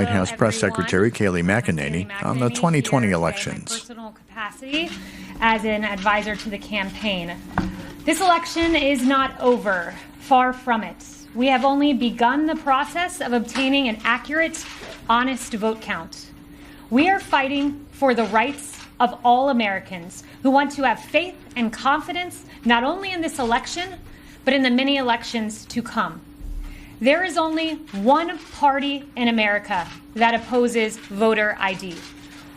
White House Press Secretary Kayleigh McEnany on the 2020 elections. My personal capacity as an advisor to the campaign. This election is not over. Far from it. We have only begun the process of obtaining an accurate, honest vote count. We are fighting for the rights of all Americans who want to have faith and confidence not only in this election, but in the many elections to come. There is only one party in America that opposes voter ID.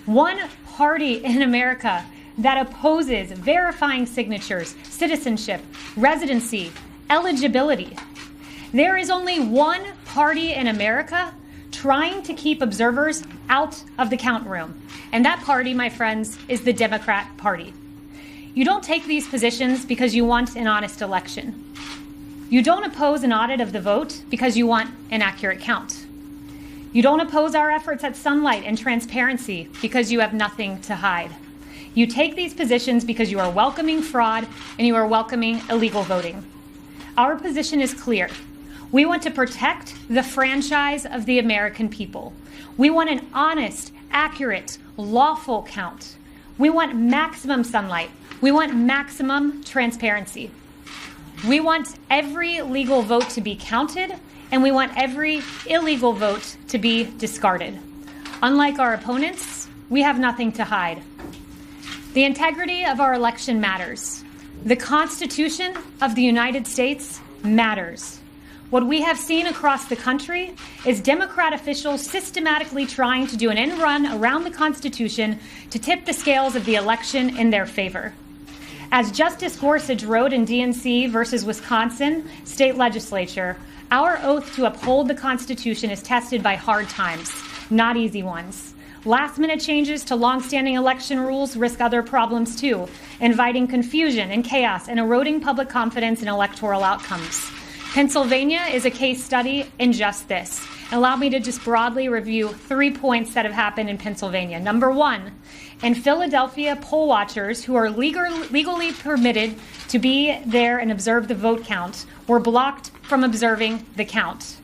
One party in America that opposes verifying signatures, citizenship, residency, eligibility. There is only one party in America trying to keep observers out of the count room. And that party, my friends, is the Democrat Party. You don't take these positions because you want an honest election. You don't oppose an audit of the vote because you want an accurate count. You don't oppose our efforts at sunlight and transparency because you have nothing to hide. You take these positions because you are welcoming fraud and you are welcoming illegal voting. Our position is clear. We want to protect the franchise of the American people. We want an honest, accurate, lawful count. We want maximum sunlight. We want maximum transparency. We want every legal vote to be counted, and we want every illegal vote to be discarded. Unlike our opponents, we have nothing to hide. The integrity of our election matters. The Constitution of the United States matters. What we have seen across the country is Democrat officials systematically trying to do an end run around the Constitution to tip the scales of the election in their favor. As Justice Gorsuch wrote in DNC versus Wisconsin state legislature, our oath to uphold the Constitution is tested by hard times, not easy ones. Last-minute changes to long-standing election rules risk other problems too, inviting confusion and chaos and eroding public confidence in electoral outcomes. Pennsylvania is a case study in just this. Allow me to just broadly review 3 points that have happened in Pennsylvania. Number one, in Philadelphia, poll watchers who are legally permitted to be there and observe the vote count were blocked from observing the count.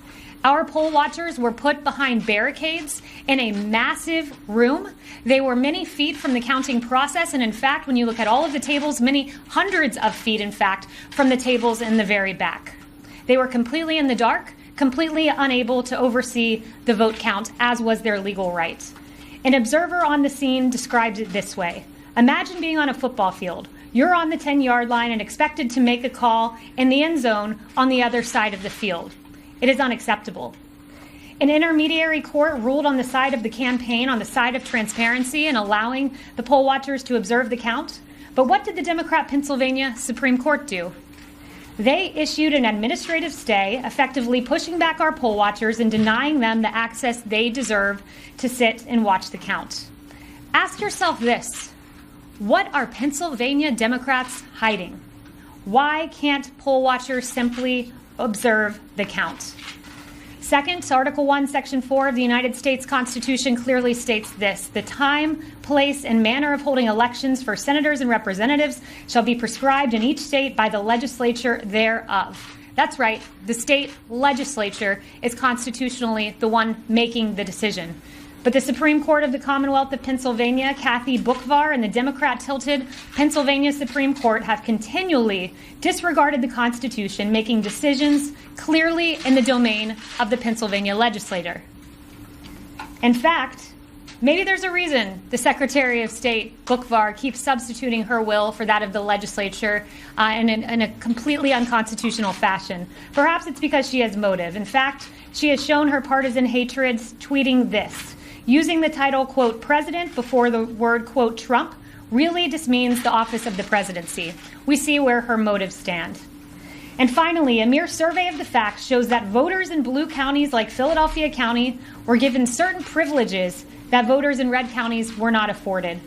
Our poll watchers were put behind barricades in a massive room. They were many feet from the counting process, and in fact, when you look at all of the tables, many hundreds of feet, in fact, from the tables in the very back. They were completely in the dark, completely unable to oversee the vote count, as was their legal right. An observer on the scene described it this way. Imagine being on a football field. You're on the 10-yard line and expected to make a call in the end zone on the other side of the field. It is unacceptable. An intermediary court ruled on the side of the campaign, on the side of transparency and allowing the poll watchers to observe the count. But what did the Democrat Pennsylvania Supreme Court do? They issued an administrative stay, effectively pushing back our poll watchers and denying them the access they deserve to sit and watch the count. Ask yourself this: what are Pennsylvania Democrats hiding? Why can't poll watchers simply observe the count? Second, Article 1, Section 4 of the United States Constitution clearly states this: the time, place, and manner of holding elections for senators and representatives shall be prescribed in each state by the legislature thereof. That's right, the state legislature is constitutionally the one making the decision. But the Supreme Court of the Commonwealth of Pennsylvania, Kathy Boockvar, and the Democrat-tilted Pennsylvania Supreme Court have continually disregarded the Constitution, making decisions clearly in the domain of the Pennsylvania legislator. In fact, maybe there's a reason the Secretary of State, Boockvar, keeps substituting her will for that of the legislature in a completely unconstitutional fashion. Perhaps it's because she has motive. In fact, she has shown her partisan hatreds tweeting this: using the title, quote, president before the word, quote, Trump really just means the office of the presidency. We see where her motives stand. And finally, a mere survey of the facts shows that voters in blue counties like Philadelphia County were given certain privileges that voters in red counties were not afforded.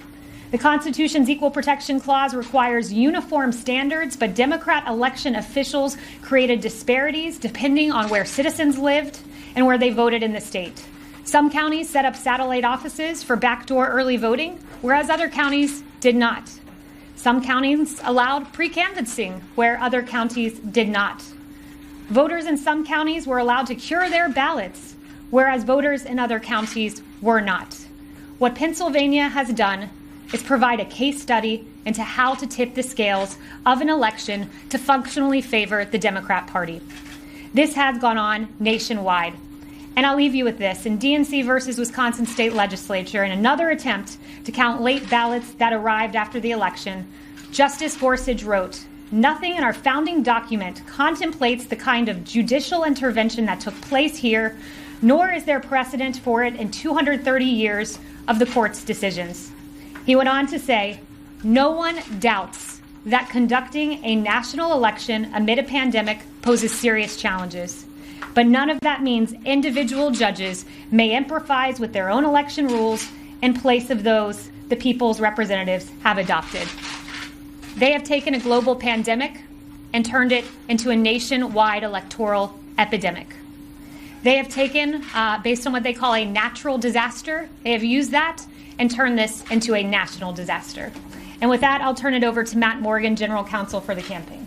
The Constitution's Equal Protection Clause requires uniform standards, but Democrat election officials created disparities depending on where citizens lived and where they voted in the state. Some counties set up satellite offices for backdoor early voting, whereas other counties did not. Some counties allowed pre-canvassing, where other counties did not. Voters in some counties were allowed to cure their ballots whereas voters in other counties were not. What Pennsylvania has done is provide a case study into how to tip the scales of an election to functionally favor the Democrat Party. This has gone on nationwide. And I'll leave you with this. In DNC versus Wisconsin State Legislature, in another attempt to count late ballots that arrived after the election, Justice Gorsuch wrote, "Nothing in our founding document contemplates the kind of judicial intervention that took place here, nor is there precedent for it in 230 years of the court's decisions." He went on to say, "No one doubts that conducting a national election amid a pandemic poses serious challenges. But none of that means individual judges may improvise with their own election rules in place of those the people's representatives have adopted." They have taken a global pandemic and turned it into a nationwide electoral epidemic. They have taken, based on what they call a natural disaster, they have used that and turned this into a national disaster. And with that, I'll turn it over to Matt Morgan, General Counsel for the campaign.